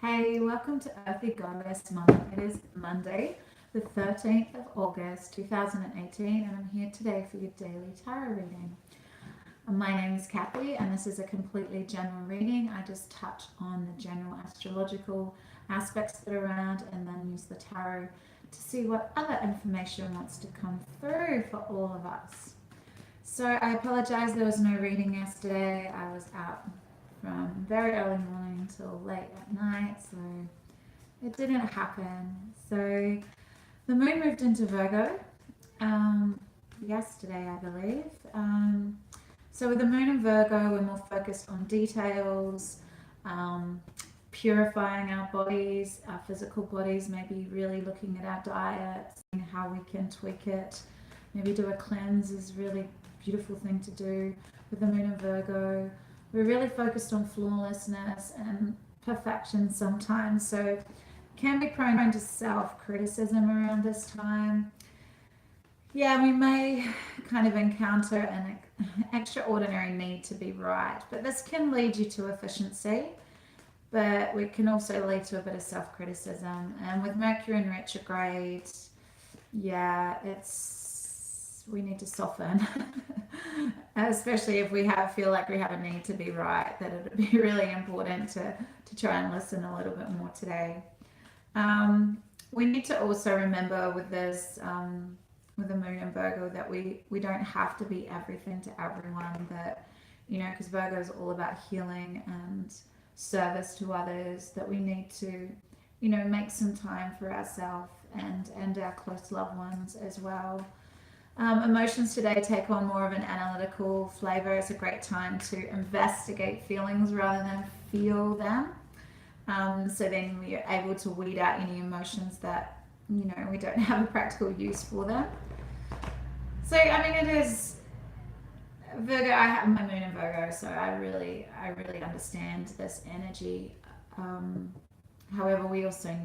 Hey, welcome to Earthy Goddess Mumma. It is Monday, the 13th of August 2018, and I'm here today for your daily tarot reading. My name is Kathy, and this is a completely general reading. I just touch on the general astrological aspects that are around and then use the tarot to see what other information wants to come through for all of us. So I apologize, there was no reading yesterday. I was out from very early morning till late at night, so it didn't happen. So the moon moved into Virgo yesterday, I believe. So with the moon in Virgo, we're more focused on details, purifying our bodies, our physical bodies, maybe really looking at our diet, seeing how we can tweak it. Maybe do a cleanse is a really beautiful thing to do with the moon in Virgo. We're really focused on flawlessness and perfection sometimes, so can be prone to self-criticism around this time. Yeah, we may kind of encounter an extraordinary need to be right, but this can lead you to efficiency, but it can also lead to a bit of self-criticism. And with Mercury in retrograde, yeah, we need to soften, especially if we feel like we have a need to be right, that it would be really important to try and listen a little bit more today. We need to also remember with this, with the moon in Virgo, that we don't have to be everything to everyone, that, because Virgo is all about healing and service to others, that we need to, make some time for ourselves and our close loved ones as well. Emotions today take on more of an analytical flavor. It's a great time to investigate feelings rather than feel them. So then we are able to weed out any emotions that, we don't have a practical use for them. So, it is Virgo. I have my moon in Virgo, so I really understand this energy. However, we also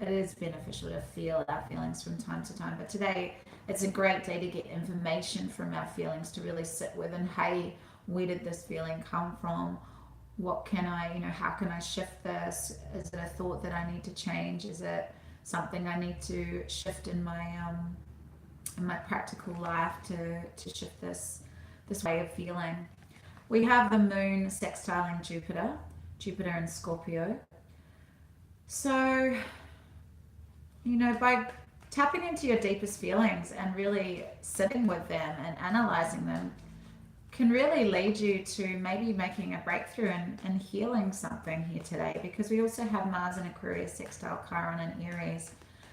it is beneficial to feel our feelings from time to time, but today it's a great day to get information from our feelings, to really sit with, and hey, where did this feeling come from? What can I, how can I shift this? Is it a thought that I need to change? Is it something I need to shift in my practical life to shift this way of feeling? We have the moon sextiling Jupiter in Scorpio. So, by tapping into your deepest feelings and really sitting with them and analyzing them can really lead you to maybe making a breakthrough and healing something here today, because we also have Mars in Aquarius sextile Chiron and Aries.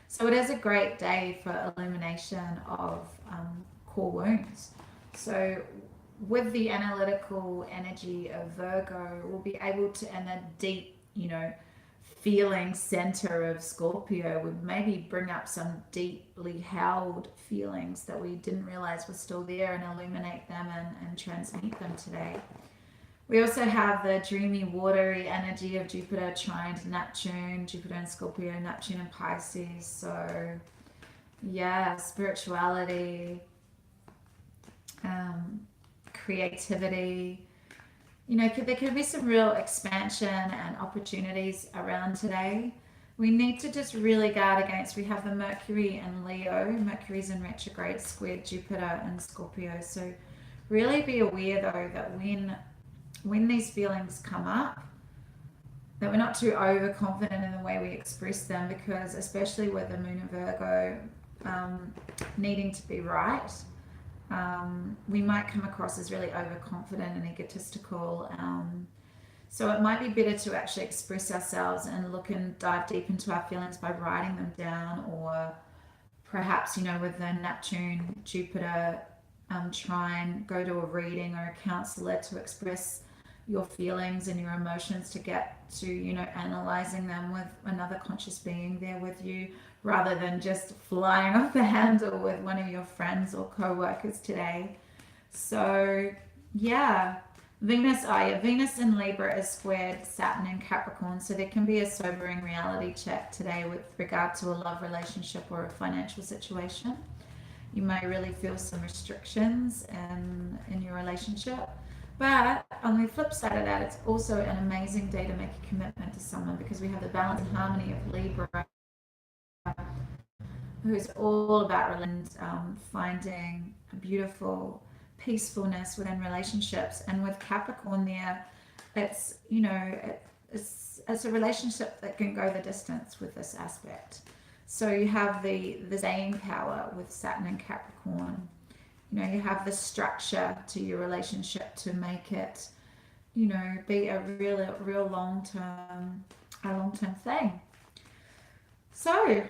So it is a great day for illumination of core wounds. So with the analytical energy of Virgo, we'll be able to, in a deep, feeling center of Scorpio, would maybe bring up some deeply held feelings that we didn't realize were still there, and illuminate them and transmute them today. We also have the dreamy, watery energy of Jupiter trine Neptune, Jupiter in Scorpio, Neptune in Pisces. So yeah, spirituality, creativity. There could be some real expansion and opportunities around today. We need to just really guard against, we have the Mercury in Leo, Mercury's in retrograde squared Jupiter in Scorpio. So really be aware though that when these feelings come up, that we're not too overconfident in the way we express them, because especially with the moon in Virgo, needing to be right, we might come across as really overconfident and egotistical. So it might be better to actually express ourselves and look and dive deep into our feelings by writing them down, or perhaps, with the Neptune Jupiter trine, go to a reading or a counselor to express your feelings and your emotions, to get to, analyzing them with another conscious being there with you, rather than just flying off the handle with one of your friends or co-workers today. So yeah, Venus in Libra is squared Saturn in Capricorn, so there can be a sobering reality check today with regard to a love relationship or a financial situation. You may really feel some restrictions in your relationship. But on the flip side of that, it's also an amazing day to make a commitment to someone, because we have the balance and harmony of Libra, who's all about finding a beautiful peacefulness within relationships. And with Capricorn there, it's, you know, it's a relationship that can go the distance with this aspect. So you have the staying power with Saturn and Capricorn. You know, you have the structure to your relationship to make it, you know, be a real long-term thing. So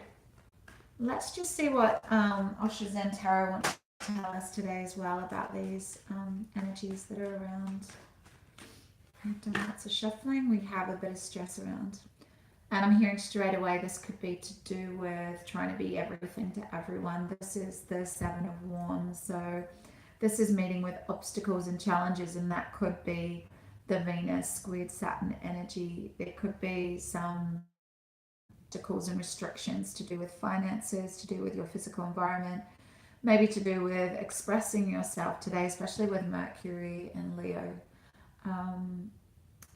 let's just see what Osha Zen Tarot wants to tell us today as well about these energies that are around. We've done lots of shuffling. We have a bit of stress around. And I'm hearing straight away this could be to do with trying to be everything to everyone. This is the Seven of Wands. So this is meeting with obstacles and challenges, and that could be the Venus squared Saturn energy. There could be some obstacles and restrictions to do with finances, to do with your physical environment, maybe to do with expressing yourself today, especially with Mercury and Leo.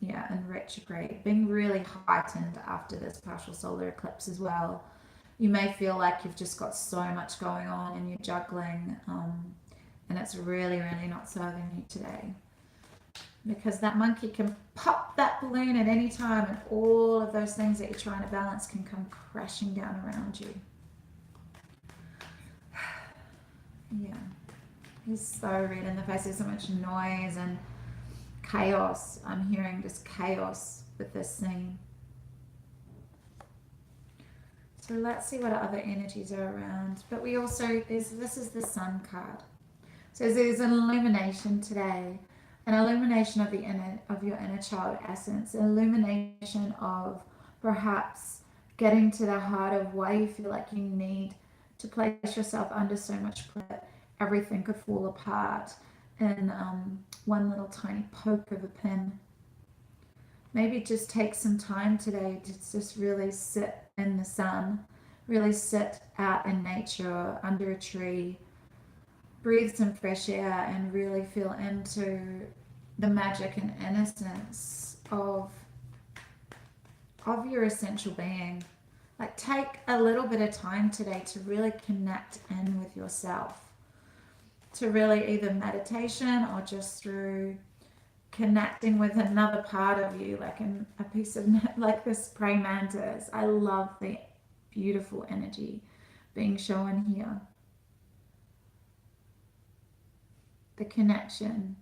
Yeah, and retrograde, being really heightened after this partial solar eclipse as well. You may feel like you've just got so much going on and you're juggling, and it's really not serving you today, because that monkey can pop that balloon at any time, and all of those things that you're trying to balance can come crashing down around you. Yeah, he's so red in the face. There's so much noise and chaos. I'm hearing just chaos with this scene. So let's see what other energies are around. But we also, this is the Sun card. So there's an illumination today, an illumination of your inner child essence, an illumination of perhaps getting to the heart of why you feel like you need to place yourself under so much pressure. Everything could fall apart in one little tiny poke of a pin. Maybe just take some time today to just really sit in the sun, really sit out in nature or under a tree, breathe some fresh air, and really feel into the magic and innocence of your essential being. Like, take a little bit of time today to really connect in with yourself, to really either meditation or just through connecting with another part of you, like a piece of, like this praying mantis. I love the beautiful energy being shown here. The connection,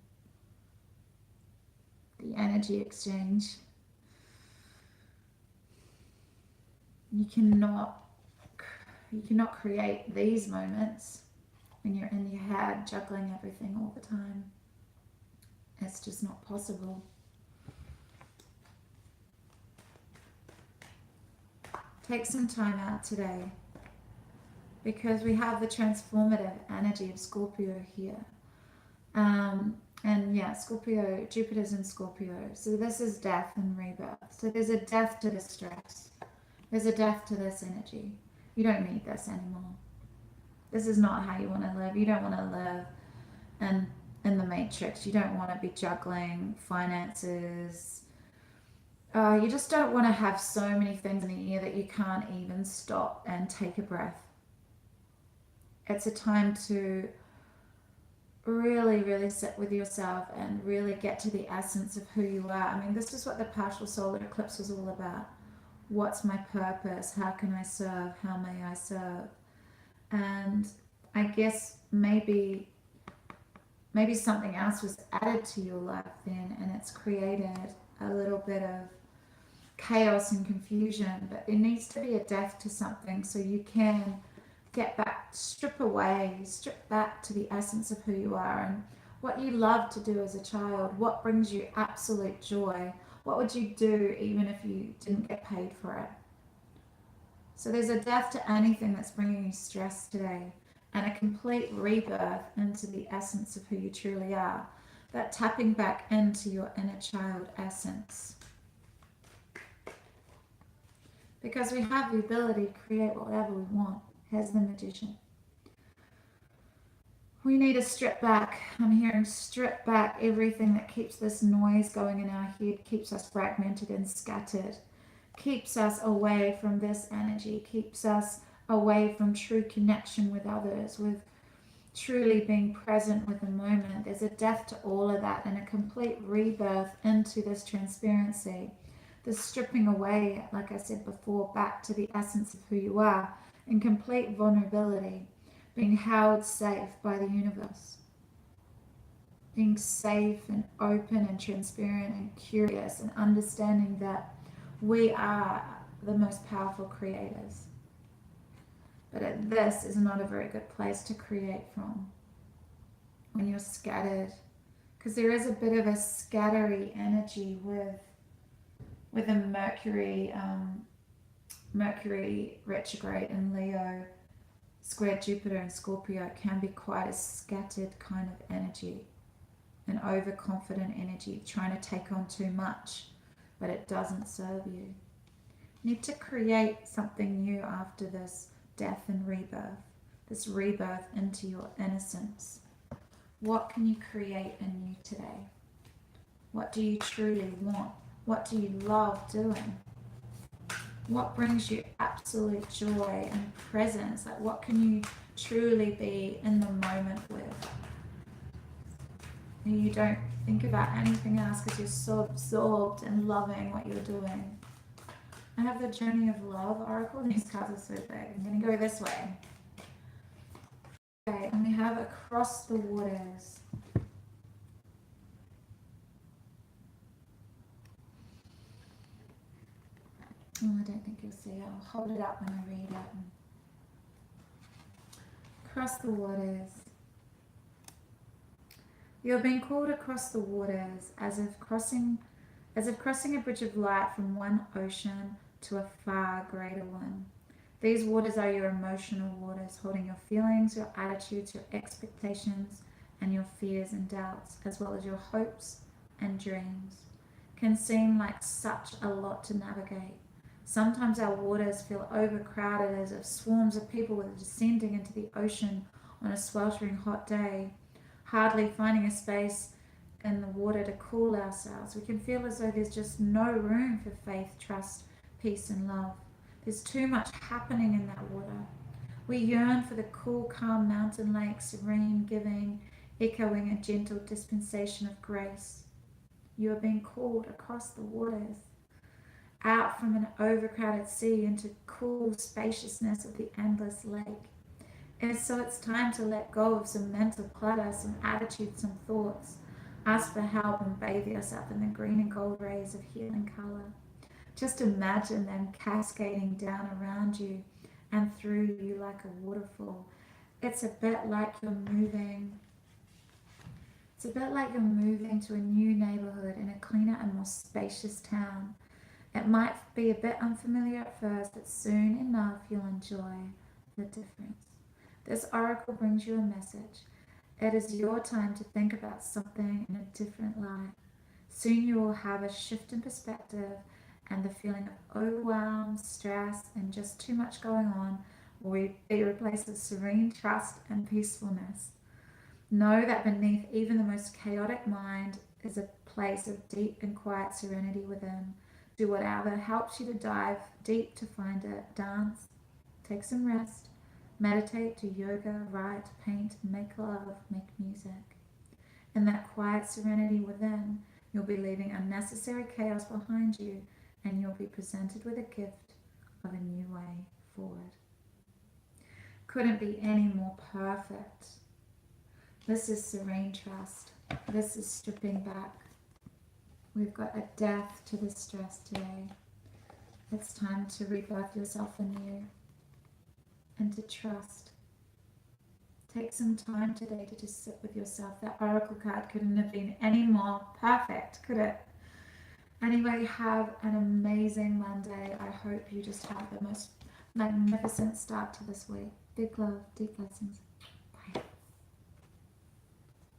the energy exchange. You cannot create these moments when you're in your head juggling everything all the time. It's just not possible. Take some time out today, because we have the transformative energy of Scorpio here. And yeah, Scorpio, Jupiter's in Scorpio. So this is death and rebirth. So there's a death to this stress. There's a death to this energy. You don't need this anymore. This is not how you want to live. You don't want to live in the matrix. You don't want to be juggling finances. You just don't want to have so many things in the year that you can't even stop and take a breath. It's a time to really sit with yourself and really get to the essence of who you are. I mean, this is what the partial solar eclipse was all about. What's my purpose? How can I serve? How may I serve? And I guess maybe something else was added to your life then, and it's created a little bit of chaos and confusion. But there needs to be a death to something, so you can get back, strip back to the essence of who you are and what you love to do as a child, what brings you absolute joy. What would you do even if you didn't get paid for it? So there's a death to anything that's bringing you stress today, and a complete rebirth into the essence of who you truly are. That tapping back into your inner child essence. Because we have the ability to create whatever we want. Here's the magician. We need to strip back. I'm hearing strip back everything that keeps this noise going in our head, keeps us fragmented and scattered, keeps us away from this energy, keeps us away from true connection with others, with truly being present with the moment. There's a death to all of that and a complete rebirth into this transparency, this stripping away, like I said before, back to the essence of who you are, in complete vulnerability, being held safe by the universe, being safe and open and transparent and curious, and understanding that we are the most powerful creators. But this is not a very good place to create from when you're scattered, because there is a bit of a scattery energy with a Mercury retrograde in Leo square Jupiter and Scorpio. It can be quite a scattered kind of energy, an overconfident energy, trying to take on too much, but it doesn't serve you. You need to create something new after this death and rebirth, this rebirth into your innocence. What can you create anew today? What do you truly want? What do you love doing? What brings you absolute joy and presence? Like, what can you truly be in the moment with? And you don't think about anything else because you're so absorbed in loving what you're doing. I have the Journey of Love oracle. These cards are so big. I'm going to go this way. Okay, and we have Across the Waters. Oh, I don't think you'll see it. I'll hold it up when I read it. Across the waters. You're being called across the waters as if crossing a bridge of light from one ocean to a far greater one. These waters are your emotional waters, holding your feelings, your attitudes, your expectations, and your fears and doubts, as well as your hopes and dreams. Can seem like such a lot to navigate. Sometimes our waters feel overcrowded, as if swarms of people were descending into the ocean on a sweltering hot day, hardly finding a space in the water to cool ourselves. We can feel as though there's just no room for faith, trust, peace, and love. There's too much happening in that water. We yearn for the cool, calm mountain lake, serene, giving, echoing a gentle dispensation of grace. You are being called across the waters, out from an overcrowded sea into cool spaciousness of the endless lake. And so it's time to let go of some mental clutter, some attitudes, some thoughts. Ask for help and bathe yourself in the green and gold rays of healing color. Just imagine them cascading down around you and through you like a waterfall. It's a bit like you're moving. It's a bit like you're moving to a new neighborhood in a cleaner and more spacious town. It might be a bit unfamiliar at first, but soon enough you'll enjoy the difference. This oracle brings you a message. It is your time to think about something in a different light. Soon you will have a shift in perspective, and the feeling of overwhelm, stress, and just too much going on will be replaced with serene trust and peacefulness. Know that beneath even the most chaotic mind is a place of deep and quiet serenity within. Do whatever helps you to dive deep to find it. Dance, take some rest, meditate, do yoga, write, paint, make love, make music. In that quiet serenity within, you'll be leaving unnecessary chaos behind you, and you'll be presented with a gift of a new way forward. Couldn't be any more perfect. This is serene trust. This is stripping back. We've got a death to the stress today. It's time to rebirth yourself anew and to trust. Take some time today to just sit with yourself. That oracle card couldn't have been any more perfect, could it? Anyway, have an amazing Monday. I hope you just have the most magnificent start to this week. Big love, deep blessings.